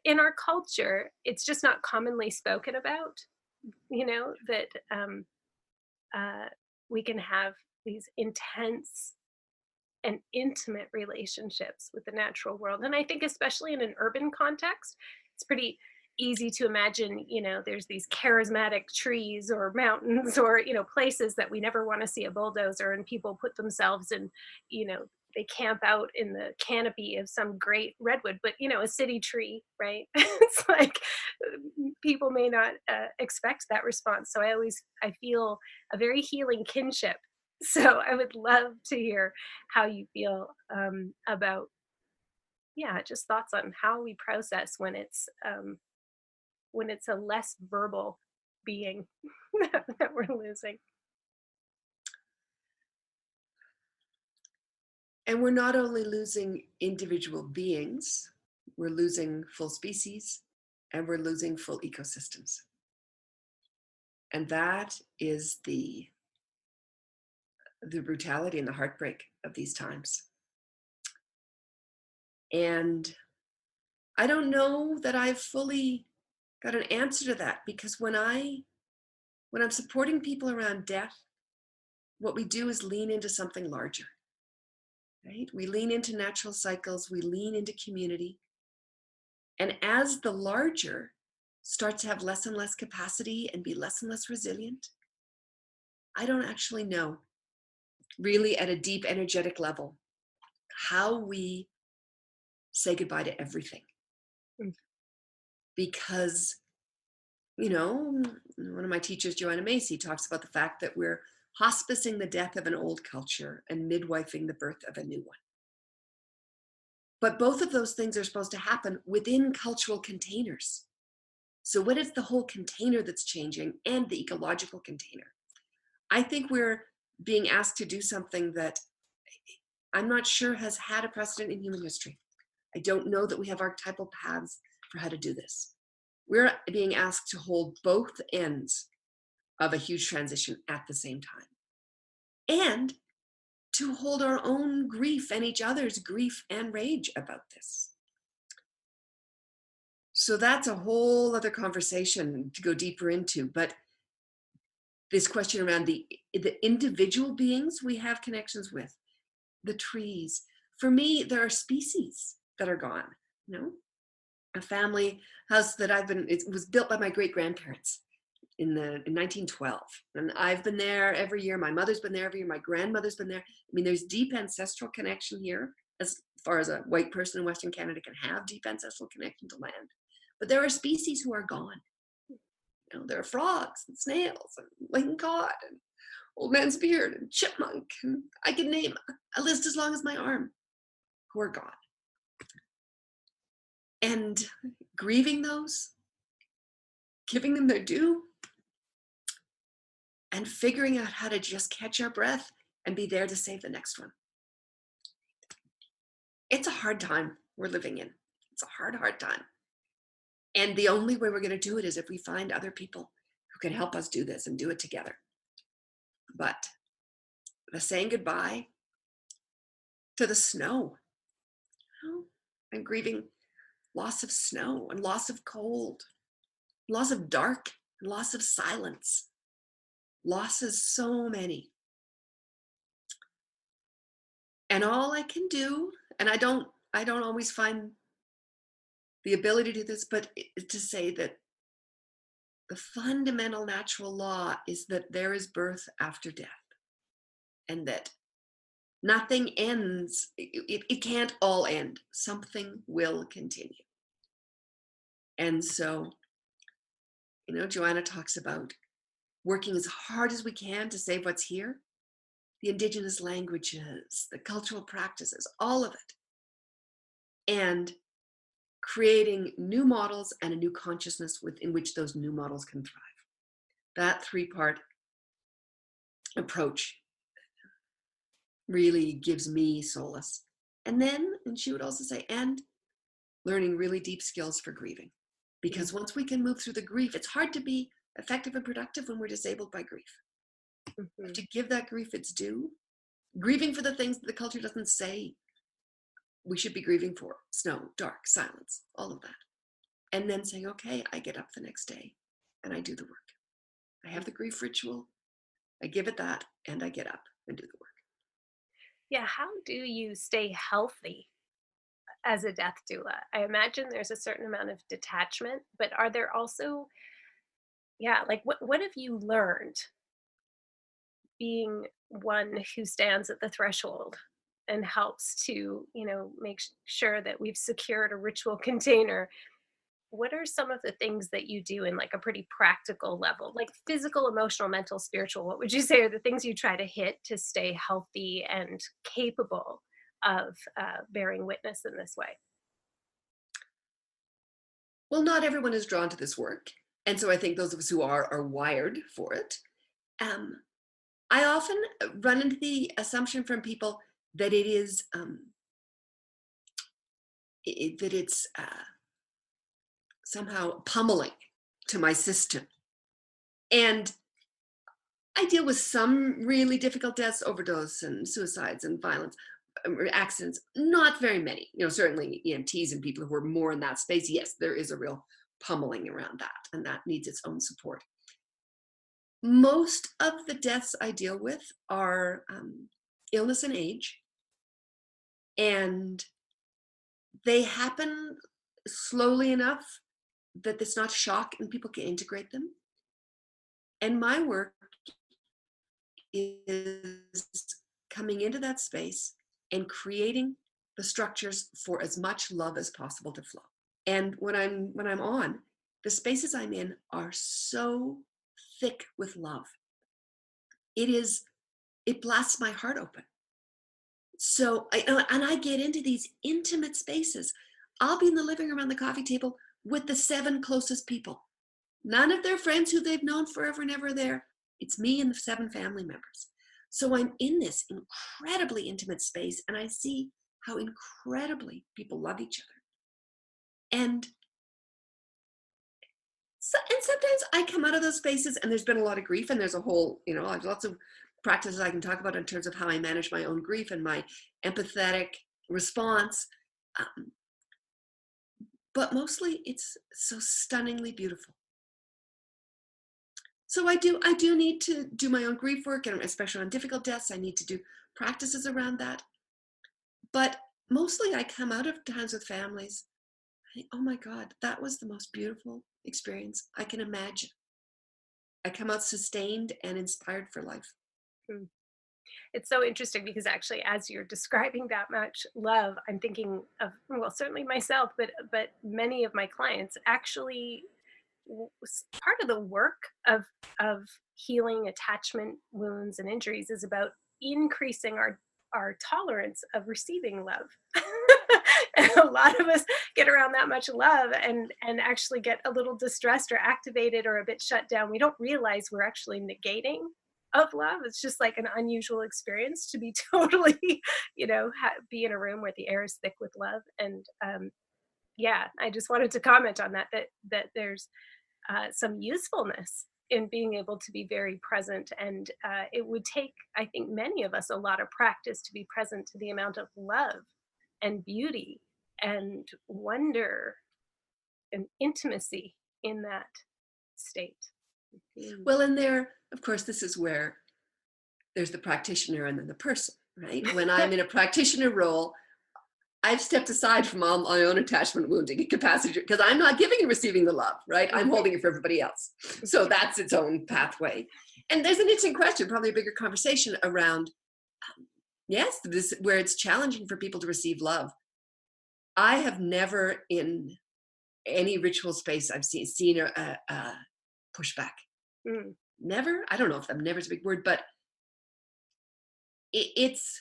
in our culture. It's just not commonly spoken about, that we can have these intense and intimate relationships with the natural world. And I think especially in an urban context, it's pretty easy to imagine, there's these charismatic trees or mountains or, places that we never want to see a bulldozer, and people put themselves in, they camp out in the canopy of some great redwood, but a city tree, right? It's like people may not expect that response. So I feel a very healing kinship. So I would love to hear how you feel about, just thoughts on how we process when it's a less verbal being that we're losing. And we're not only losing individual beings, we're losing full species, and we're losing full ecosystems. And that is the brutality and the heartbreak of these times. And I don't know that I've fully got an answer to that, because when I'm supporting people around death, what we do is lean into something larger, right? We lean into natural cycles, we lean into community. And as the larger starts to have less and less capacity and be less and less resilient, I don't actually know, really at a deep energetic level, how we say goodbye to everything. Because, one of my teachers, Joanna Macy, talks about the fact that we're hospicing the death of an old culture and midwifing the birth of a new one. But both of those things are supposed to happen within cultural containers. So what is the whole container that's changing, and the ecological container? I think we're being asked to do something that I'm not sure has had a precedent in human history. I don't know that we have archetypal paths for how to do this. We're being asked to hold both ends of a huge transition at the same time, and to hold our own grief and each other's grief and rage about this. So that's a whole other conversation to go deeper into. But this question around the individual beings we have connections with, the trees. For me, there are species that are gone. A family house that it was built by my great grandparents in 1912, and I've been there every year. My mother's been there every year. My grandmother's been there. I mean, there's deep ancestral connection here, as far as a white person in Western Canada can have deep ancestral connection to land. But there are species who are gone. There are frogs and snails and lichen cod and old man's beard and chipmunk, and I could name a list as long as my arm, who are gone. And grieving those, giving them their due, and figuring out how to just catch our breath and be there to save the next one. It's a hard time we're living in. It's a hard, hard time. And the only way we're going to do it is if we find other people who can help us do this and do it together. But the saying goodbye to the snow. I'm grieving loss of snow and loss of cold loss of dark, loss of silence, losses so many. And all I can do, and I don't always find the ability to do this, but to say that the fundamental natural law is that there is birth after death, and that nothing ends. It can't all end. Something will continue. And so, Joanna talks about working as hard as we can to save what's here, the indigenous languages, the cultural practices, all of it, and creating new models and a new consciousness within which those new models can thrive. That three-part approach really gives me solace. And she would also say, and learning really deep skills for grieving. Because once we can move through the grief, it's hard to be effective and productive when we're disabled by grief. Mm-hmm. To give that grief its due, grieving for the things that the culture doesn't say we should be grieving for: snow, dark, silence, all of that. And then saying, okay, I get up the next day and I do the work. I have the grief ritual, I give it that, and I get up and do the work. Yeah, how do you stay healthy as a death doula? I imagine there's a certain amount of detachment, but are there also, like what have you learned being one who stands at the threshold and helps to, make sure that we've secured a ritual container? What are some of the things that you do in like a pretty practical level, like physical, emotional, mental, spiritual? What would you say are the things you try to hit to stay healthy and capable of bearing witness in this way? Well, not everyone is drawn to this work. And so I think those of us who are wired for it. I often run into the assumption from people that it is, that it's somehow pummeling to my system. And I deal with some really difficult deaths, overdose and suicides and violence, accidents, not very many. Certainly EMTs and people who are more in that space, yes, there is a real pummeling around that, and that needs its own support. Most of the deaths I deal with are illness and age, and they happen slowly enough that it's not shock and people can integrate them. And my work is coming into that space and creating the structures for as much love as possible to flow. And when I'm on, the spaces I'm in are so thick with love. It blasts my heart open. So I get into these intimate spaces. I'll be in the living room around the coffee table with the 7 closest people. None of their friends who they've known forever and ever are there. It's me and the 7 family members. So I'm in this incredibly intimate space, and I see how incredibly people love each other. And sometimes I come out of those spaces and there's been a lot of grief, and there's a whole, I have lots of practices I can talk about in terms of how I manage my own grief and my empathetic response. But mostly it's so stunningly beautiful. So I do need to do my own grief work, and especially on difficult deaths, I need to do practices around that. But mostly I come out of times with families, I think, oh my God, that was the most beautiful experience I can imagine. I come out sustained and inspired for life. It's so interesting because actually, as you're describing that much love, I'm thinking of, well, certainly myself, but many of my clients actually, part of the work of healing attachment wounds and injuries is about increasing our tolerance of receiving love. And a lot of us get around that much love and actually get a little distressed or activated or a bit shut down. We don't realize we're actually negating of love. It's just like an unusual experience to be totally, be in a room where the air is thick with love. And I just wanted to comment on that there's some usefulness in being able to be very present. And it would take, I think, many of us a lot of practice to be present to the amount of love and beauty and wonder and intimacy in that state. Well, and there, of course, this is where there's the practitioner and then the person, right? When I'm in a practitioner role, I've stepped aside from all my own attachment, wounding, and capacity because I'm not giving and receiving the love, right? I'm holding it for everybody else. So that's its own pathway. And there's an interesting question, probably a bigger conversation around, yes, this where it's challenging for people to receive love. I have never in any ritual space I've seen a pushback. Never. I don't know if that never is a big word, but it's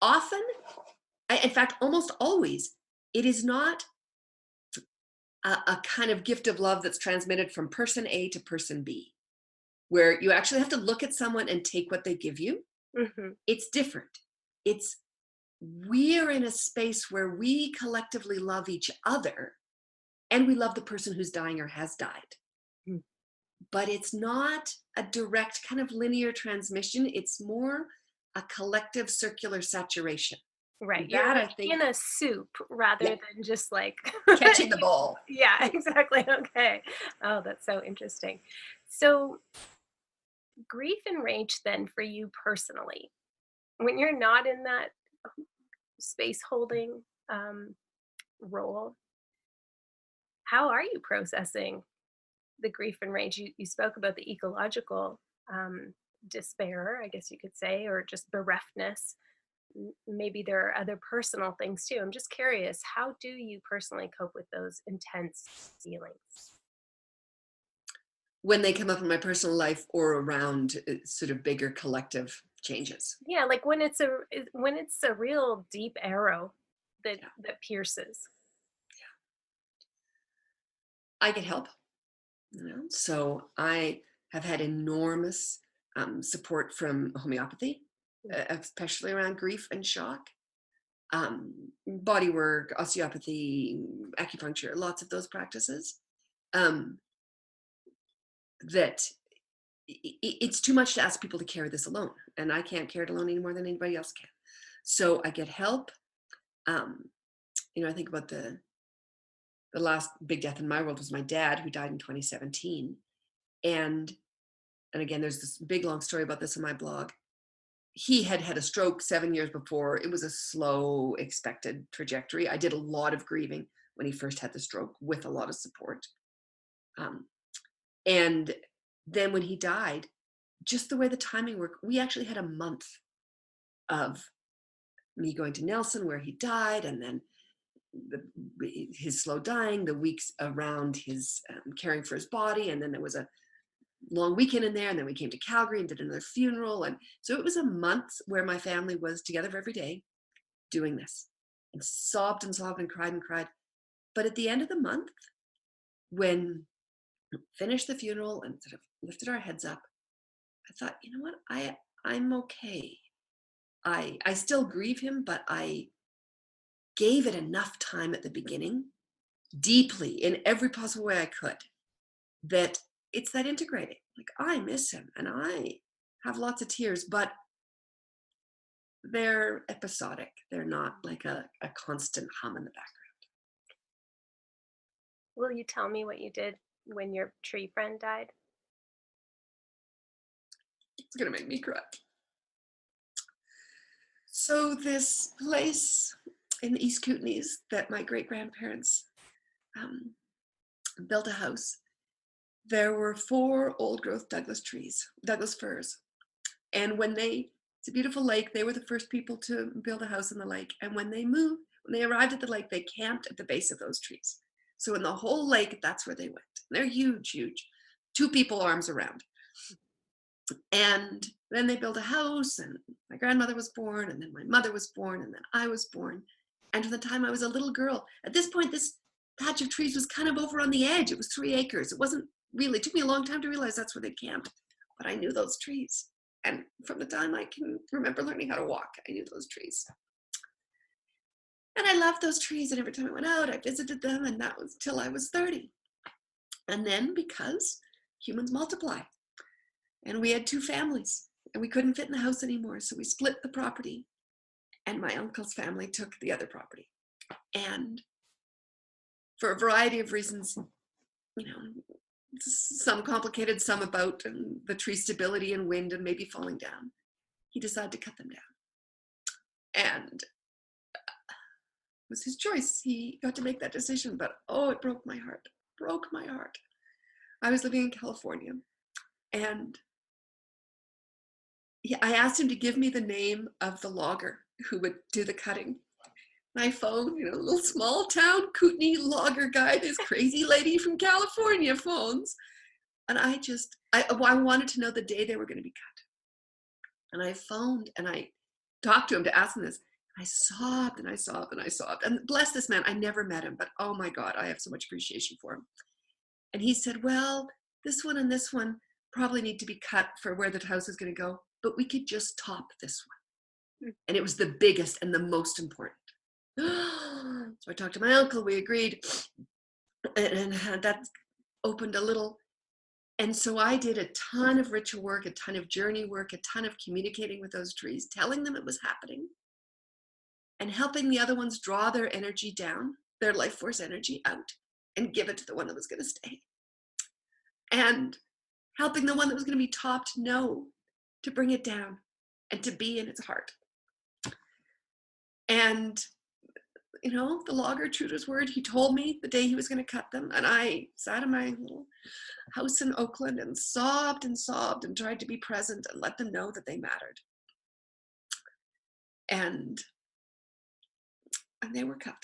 often, in fact, almost always, it is not a kind of gift of love that's transmitted from person A to person B, where you actually have to look at someone and take what they give you. It's different. We're in a space where we collectively love each other and we love the person who's dying or has died. But it's not a direct kind of linear transmission. It's more a collective circular saturation. Right. That, You're I think, in a soup rather than just like catching the ball. Yeah, exactly. Okay. Oh, that's so interesting. So grief and rage then for you personally, when you're not in that space holding role, how are you processing the grief and rage? You spoke about the ecological despair, I guess you could say, or just bereftness. Maybe there are other personal things too. I'm just curious, how do you personally cope with those intense feelings? When they come up in my personal life or around sort of bigger collective changes. Yeah, like when it's a real deep arrow that pierces. I get help. So I have had enormous support from homeopathy, especially around grief and shock. Body work, osteopathy, acupuncture, lots of those practices. That it's too much to ask people to carry this alone, and I can't carry it alone any more than anybody else can. So I get help. I think about the last big death in my world was my dad, who died in 2017, and again, there's this big long story about this in my blog. He had had a stroke 7 years before. It was a slow, expected trajectory. I did a lot of grieving when he first had the stroke with a lot of support. And then when he died, just the way the timing worked, we actually had a month of me going to Nelson where he died, and then his slow dying, the weeks around his caring for his body, and then there was a long weekend in there, and then we came to Calgary and did another funeral. And so it was a month where my family was together every day doing this, and sobbed and sobbed and cried and cried. But at the end of the month, when we finished the funeral and sort of lifted our heads up, I thought, you know what, I'm okay. I still grieve him, but I gave it enough time at the beginning, deeply, in every possible way I could, that it's that integrating. Like, I miss him and I have lots of tears, but they're episodic. They're not like a constant hum in the background. Will you tell me what you did when your tree friend died? It's going to make me cry. So this place in the East Kootenays that my great-grandparents built a house, there were 4 old-growth Douglas firs. And it's a beautiful lake, they were the first people to build a house in the lake. And when they arrived at the lake, they camped at the base of those trees. So in the whole lake, that's where they went. They're huge, huge. 2 people arms around. And then they built a house, and my grandmother was born, and then my mother was born, and then I was born. And from the time I was a little girl, at this point, this patch of trees was kind of over on the edge. It was 3 acres. It wasn't really, it took me a long time to realize that's where they camped, but I knew those trees. And from the time I can remember learning how to walk, I knew those trees. And I loved those trees, and every time I went out, I visited them, and that was till I was 30. And then, because humans multiply, and we had 2 families, and we couldn't fit in the house anymore, so we split the property, and my uncle's family took the other property. And for a variety of reasons, some complicated, some about and the tree stability and wind and maybe falling down. He decided to cut them down. And it was his choice. He got to make that decision, but oh, it broke my heart. Broke my heart. I was living in California, and I asked him to give me the name of the logger who would do the cutting. And I phoned, a little small town Kootenai logger guy, this crazy lady from California phones. And I wanted to know the day they were going to be cut. And I phoned and I talked to him to ask him this. I sobbed and I sobbed and I sobbed. And bless this man, I never met him, but oh my God, I have so much appreciation for him. And he said, well, this one and this one probably need to be cut for where the house is going to go, but we could just top this one. And it was the biggest and the most important. So I talked to my uncle, we agreed, and that opened a little. And so I did a ton of ritual work, a ton of journey work, a ton of communicating with those trees, telling them it was happening, and helping the other ones draw their energy down, their life force energy out, and give it to the one that was going to stay. And helping the one that was going to be topped know to bring it down and to be in its heart. And, the logger, true to his word, he told me the day he was going to cut them. And I sat in my little house in Oakland and sobbed and tried to be present and let them know that they mattered. And they were cut.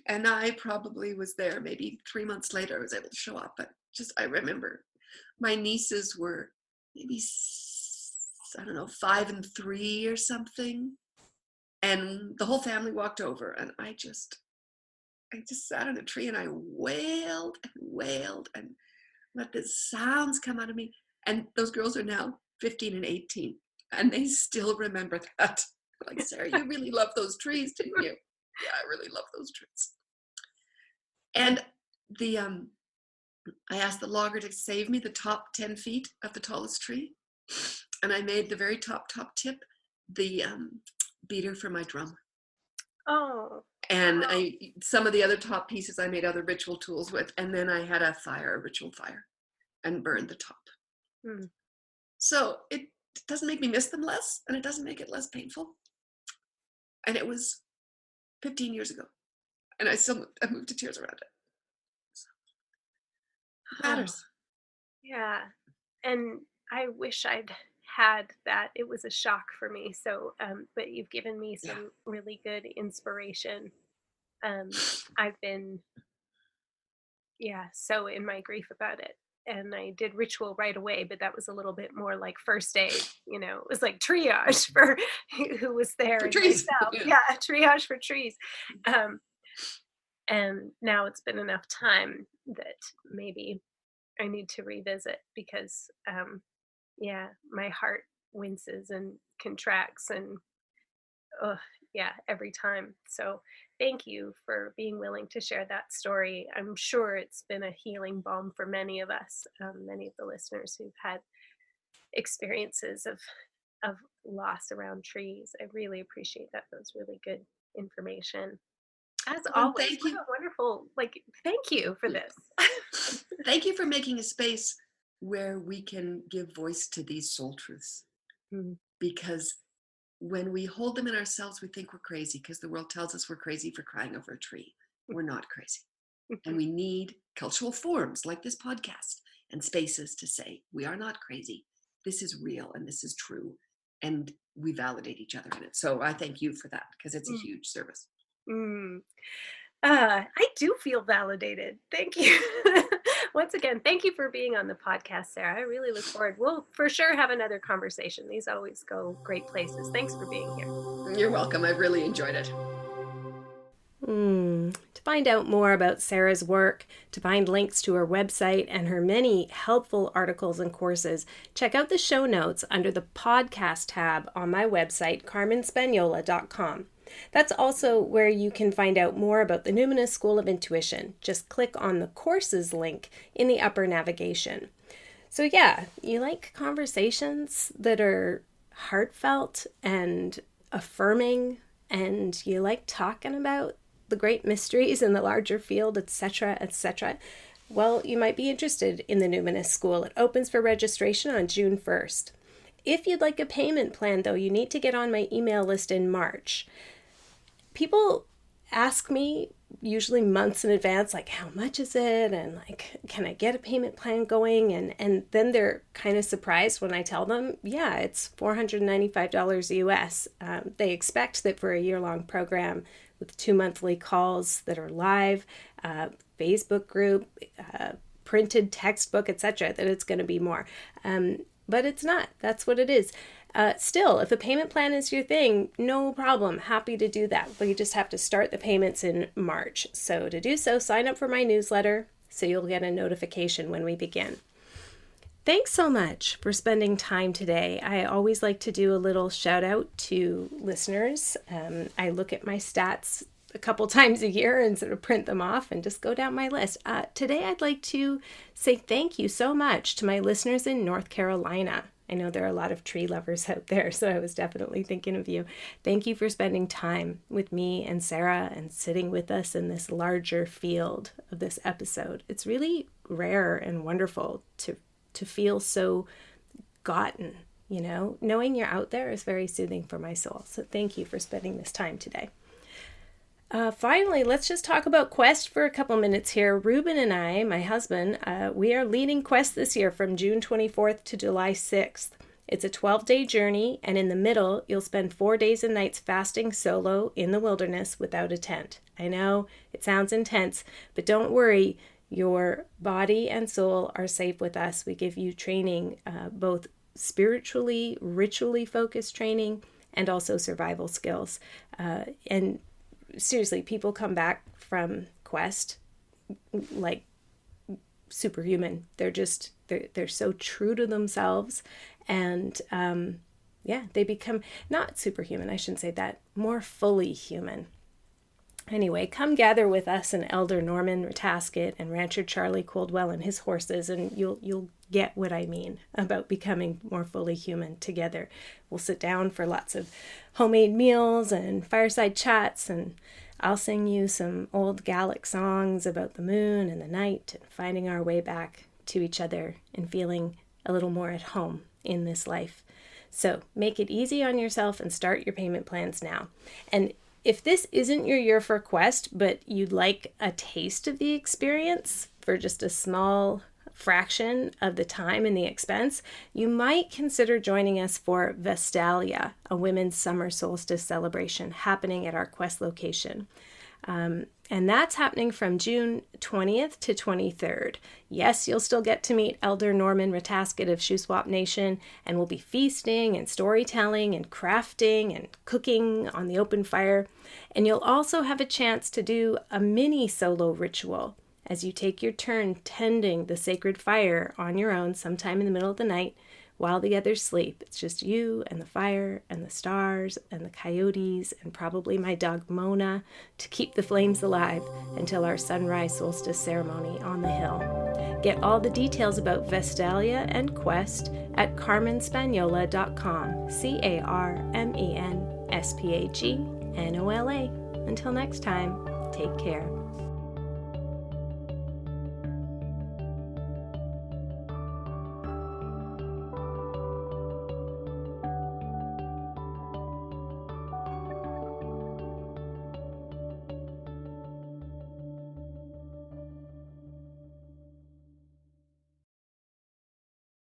And I probably was there maybe 3 months later. I was able to show up, but I remember my nieces were maybe, 5 and 3 or something. And the whole family walked over, and I just sat on a tree and I wailed and let the sounds come out of me. And those girls are now 15 and 18, and they still remember that. Like, Sarah, you really love those trees, didn't you? Yeah, I really love those trees. And I asked the logger to save me the top 10 feet of the tallest tree. And I made the very top tip the beater for my drum. Oh. And Wow. some of the other top pieces I made other ritual tools with. And then I had a ritual fire, and burned the top. Mm. So it doesn't make me miss them less, and it doesn't make it less painful. And it was 15 years ago. And I moved to tears around it. So, it matters. Yeah. And I wish I'd had that. It was a shock for me. So, but you've given me some really good inspiration. I've been, so in my grief about it. And I did ritual right away, but that was a little bit more like first aid, it was like triage for who was there. For trees. Yeah, triage for trees. And now it's been enough time that maybe I need to revisit, because, my heart winces and contracts and, every time. So thank you for being willing to share that story. I'm sure it's been a healing balm for many of us, many of the listeners who've had experiences of loss around trees. I really appreciate that. That was really good information. As always, thank you. What a wonderful, thank you for this. Thank you for making a space where we can give voice to these soul truths. Mm. Because when we hold them in ourselves, we think we're crazy, because the world tells us we're crazy for crying over a tree. We're not crazy. And we need cultural forms like this podcast and spaces to say, we are not crazy. This is real and this is true. And we validate each other in it. So I thank you for that, because it's a huge service. I do feel validated. Thank you. Once again, thank you for being on the podcast, Sarah. I really look forward. We'll for sure have another conversation. These always go great places. Thanks for being here. You're welcome. I've really enjoyed it. To find out more about Sarah's work, to find links to her website and her many helpful articles and courses, check out the show notes under the podcast tab on my website, carmenspagnola.com. That's also where you can find out more about the Numinous School of Intuition. Just click on the courses link in the upper navigation. So you like conversations that are heartfelt and affirming, and you like talking about the great mysteries in the larger field, etc., etc., Well, you might be interested in the Numinous School. It opens for registration on June 1st. If you'd like a payment plan, though, you need to get on my email list in March. People ask me usually months in advance, like, how much is it? And like, can I get a payment plan going? And then they're kind of surprised when I tell them, yeah, it's $495 US. They expect that for a year-long program with 2 monthly calls that are live, Facebook group, printed textbook, etc., that it's going to be more. But it's not. That's what it is. Still, if a payment plan is your thing, no problem. Happy to do that. But you just have to start the payments in March. So to do so, sign up for my newsletter so you'll get a notification when we begin. Thanks so much for spending time today. I always like to do a little shout out to listeners. I look at my stats a couple times a year and sort of print them off and just go down my list. Today, I'd like to say thank you so much to my listeners in North Carolina. I know there are a lot of tree lovers out there, so I was definitely thinking of you. Thank you for spending time with me and Sarah and sitting with us in this larger field of this episode. It's really rare and wonderful to feel so gotten, you know. Knowing you're out there is very soothing for my soul. So thank you for spending this time today. Finally, let's just talk about Quest for a couple minutes here. Ruben and I, my husband, we are leading Quest this year from June 24th to July 6th. It's a 12-day journey, and in the middle, you'll spend 4 days and nights fasting solo in the wilderness without a tent. I know it sounds intense, but don't worry. Your body and soul are safe with us. We give you training, both spiritually, ritually focused training, and also survival skills. And seriously, people come back from Quest like superhuman. They're so true to themselves, and they become not superhuman. I shouldn't say that. More fully human. Anyway, come gather with us and Elder Norman Rataskett and Rancher Charlie Coldwell and his horses, and you'll get what I mean about becoming more fully human together. We'll sit down for lots of homemade meals and fireside chats, and I'll sing you some old Gallic songs about the moon and the night and finding our way back to each other and feeling a little more at home in this life. So make it easy on yourself and start your payment plans now. And if this isn't your year for Quest, but you'd like a taste of the experience for just a small fraction of the time and the expense, you might consider joining us for Vestalia, a women's summer solstice celebration happening at our Quest location. And that's happening from June 20th to 23rd. Yes, you'll still get to meet Elder Norman Rataskett of Shuswap Nation, and we'll be feasting and storytelling and crafting and cooking on the open fire. And you'll also have a chance to do a mini solo ritual as you take your turn tending the sacred fire on your own sometime in the middle of the night while the others sleep. It's just you and the fire and the stars and the coyotes and probably my dog Mona to keep the flames alive until our sunrise solstice ceremony on the hill. Get all the details about Vestalia and Quest at carmenspagnola.com. CarmenSpagnola. Until next time, take care.